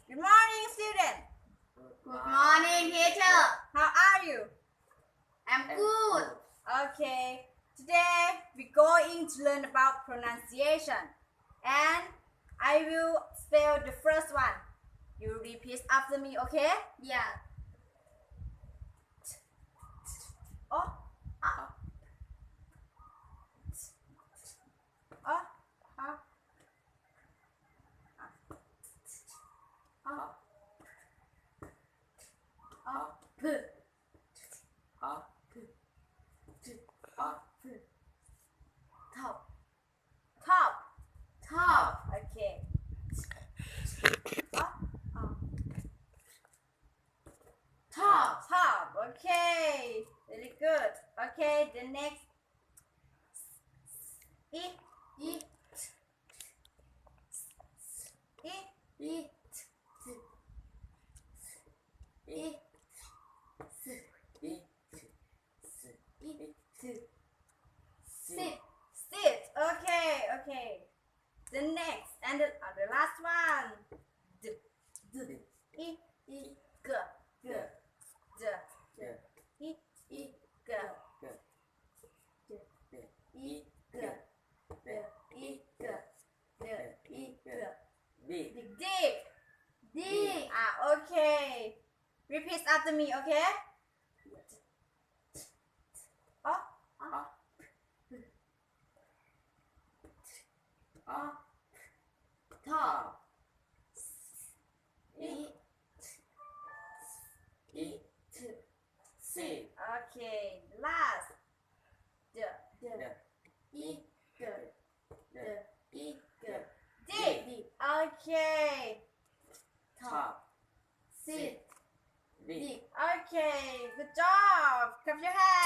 Good morning, student. Good morning, teacher. How are you? I'm good. Okay. Today we're going to learn about pronunciation, and I will spell the first one. You repeat after me, okay? Yeah. Oh, Uh, oh, ah. P. Top. Top. Top. Okay. Oh, Top. top. Okay. Very good. Okay. The next. E. Eat. E. Eat. Eat. Sit. Sit. Okay. Okay. The next and the last one. D. D. E. Eat. G. G. D. E. Eat. G. Eat. G. Eat. G. Eat. G. Dig. Dig. Okay. Repeat after me, okay? Oh, Top. Eat. Eat. Sit. okay. Last. D. Eat. G. Eat. G. Dig. Okay. Top. Sit. Dig. Okay. Good job. Clap your hands.